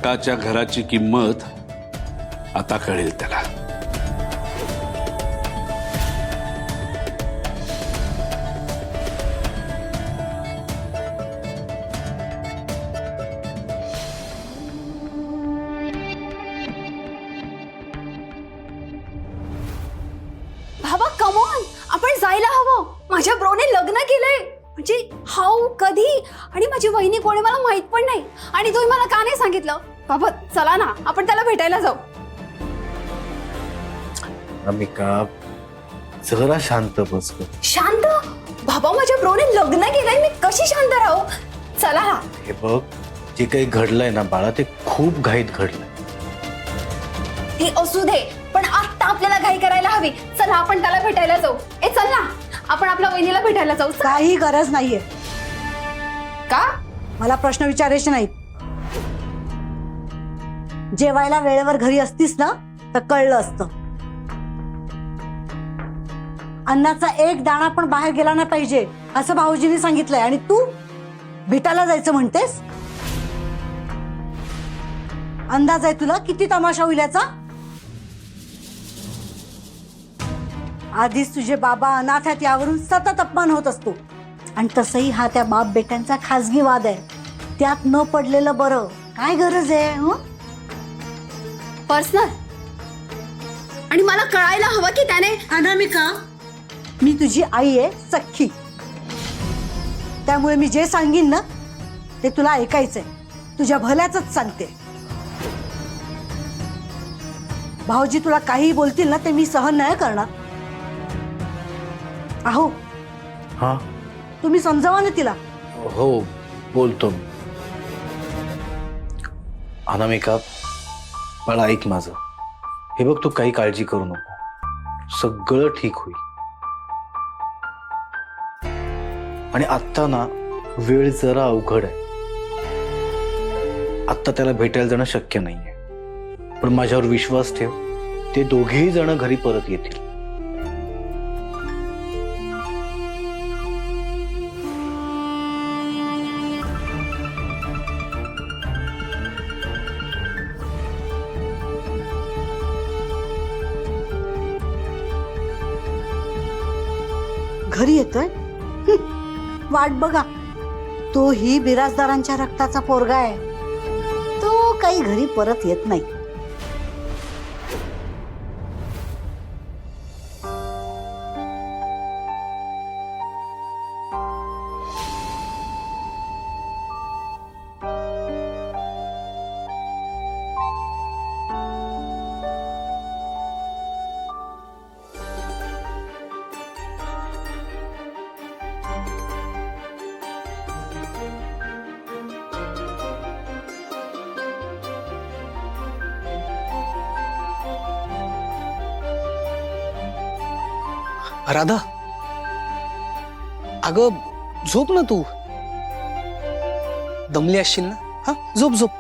त्याच्या घराची किंमत आता कळेल त्याला. बाबा कम ऑन, आपण जायला हवं. माझ्या ब्रोने लग्न केलंय. म्हणजे हाऊ, कधी, आणि माझी वहिनी कोणी मला माहित पण नाही. आणि तुम्ही मला का नाही सांगितलं? बाबा चला ना, आपण त्याला भेटायला जाऊ. अमिका जरा शांत बस ग. शांत? बाबा माझ्या ब्रोने लग्न केलंय, मी कशी शांत राहू? चला ना. हे बघ, जे काही घडलंय ना बाळा, ते खूप घाईत घडलंय. ते असू दे, पण आता आपल्याला घाई करायला हवी. चला आपण त्याला भेटायला जाऊ. चल ना, आपण आपल्या वहिनीला भेटायला जाऊ. काही गरज नाहीये. का? मला प्रश्न विचारायचे नाहीत. जेवायला वेळेवर घरी असतीस ना तर कळलं असतं. अन्नाचा एक दाणा पण बाहेर गेला नाही पाहिजे असं भाऊजींनी सांगितलंय. आणि तू भेटायला जायचं म्हणतेस? अंदाज आहे तुला किती तमाशा होईल याचा? आधीच तुझे बाबा अनाथ आहेत यावरून सतत अपमान होत असतो. आणि तसंही हा त्या बाप बेट्यांचा खासगी वाद आहे. त्यात न पडलेलं बरं. काय गरज आहे? पर्सनल. आणि मला कळायला हवं की त्याने. अनामिका, मी तुझी आई आहे, सख्खी. त्यामुळे मी जे सांगीन ना ते तुला ऐकायचंय. तुझ्या भल्याचंच सांगते. भाऊजी तुला काही बोलतील ना ते मी सहन नाही करणार. अहो, हा तुम्ही समजावा ना तिला. हो, बोलतो. अनामिका बाळा, ऐक माझं. हे बघ, तू काही काळजी करू नको. सगळं ठीक होईल. आणि आत्ता ना वेळ जरा अवघड आहे. आत्ता त्याला भेटायला जाणं शक्य नाहीये. पण माझ्यावर विश्वास ठेव, ते दोघेही जण घरी परत येतील. घरी येतोय? वाट बघा. तो ही बिराजदारांच्या रक्ताचा पोरगा आहे. तो काही घरी परत येत नाही. राधा, अगं झोप ना तू. दमली असशील ना. हा, झोप झोप.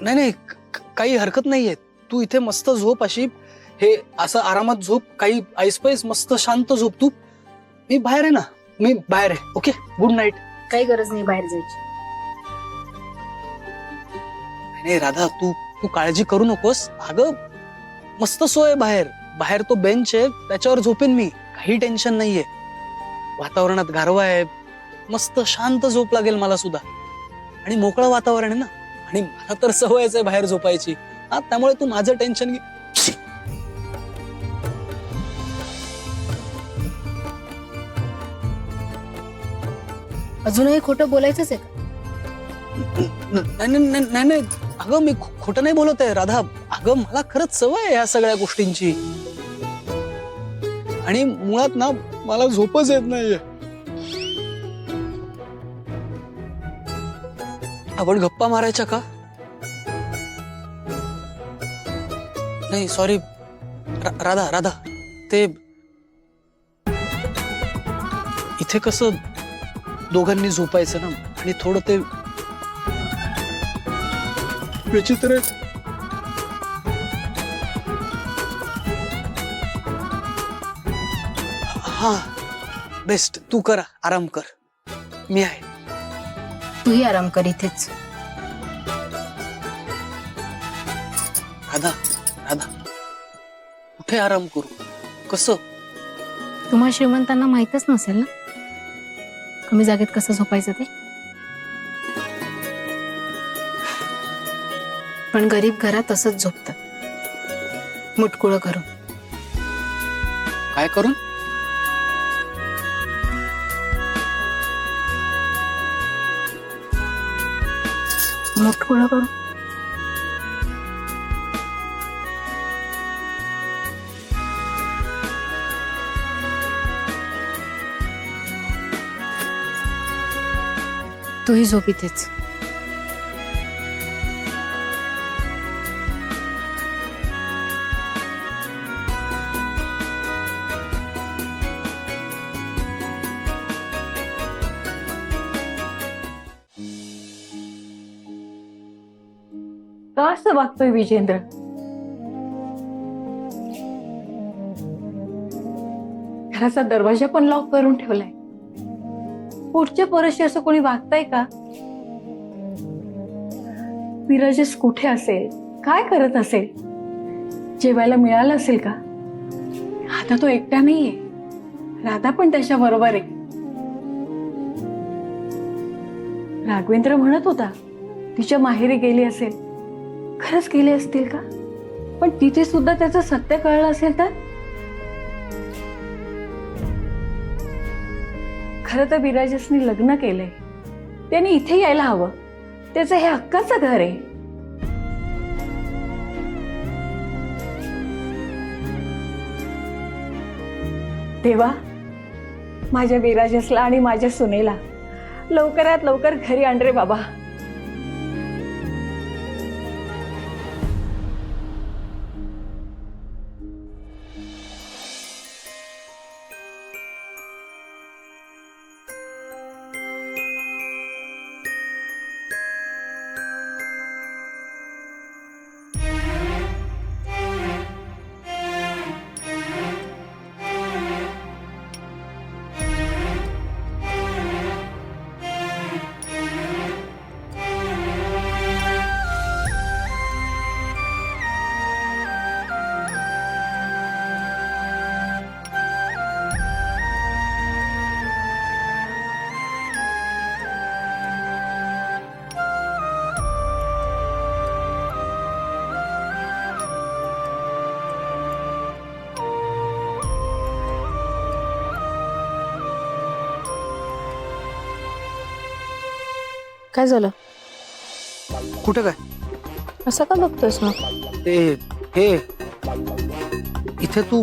नाही नाही, काही हरकत नाहीये. तू इथे मस्त झोप अशी. हे असं आरामात झोप. काही ऐसपैस मस्त शांत झोप तू. मी बाहेर आहे ना. मी बाहेर आहे. Okay, good night. काही गरज नाही बाहेर जायची. नाही राधा, तू तू काळजी करू नकोस. अगं मस्त सोय बाहेर. बाहेर तो बेंच आहे, त्याच्यावर झोपेन मी. काही टेन्शन नाहीये. वातावरणात गारवा आहे. मस्त शांत झोप लागेल मला सुद्धा. आणि मोकळं वातावरण आहे ना. आणि मला तर सवयच आहे बाहेर झोपायची. हा, त्यामुळे तू माझं टेन्शन घे. अजूनही खोटं बोलायचंच आहे का? नाही नाही नाही नाही, अगं मी खोटं नाही बोलत आहे राधा. अगं मला खरंच सवय आहे या सगळ्या गोष्टींची. आणि मुळात ना मला झोपच येत नाहीये. आपण गप्पा मारायच्या का? नाही सॉरी राधा. राधा, ते इथे कसं दोघांनी झोपायचं ना. आणि थोडं ते विचित्र. हा बेस्ट. तू कर, आराम कर, मी आहे. तूही आराम कर इथेच. राधा राधा, कुठे आराम करू? कसं? तुम्हा श्रीमंतांना माहीतच नसेल ना कमी जागेत कसं झोपायचं ते. पण गरीब घरात असंच झोपतात, मुटकुळं करून. काय करून? मुटकुळं करून. तूही झोप इथेच. का असं वागतोय विजेंद्र? घराचा दरवाजा पण लॉक करून ठेवलाय. पुढच्या परशी असं कोणी वागताय का? विराजेश कुठे असेल, काय करत असेल? जेवायला मिळालं असेल का? आता तो एकटा नाहीये, राधा पण त्याच्या बरोबर आहे. राघवेंद्र म्हणत होता तिच्या माहेरी गेली असेल. खरंच गेले असतील का? पण तिथे सुद्धा त्याचं सत्य कळलं असेल तर? खरं तर विराजेशनी लग्न केलंय, त्याने इथे यायला हवं. त्याचं हे हक्काचं घर आहे. देवा, माझ्या विराजेशला आणि माझ्या सुनेला लवकरात लवकर घरी आण रे बाबा. काय झालं? कुठे काय? असं का बघतोयस मग? ते हे इथे तू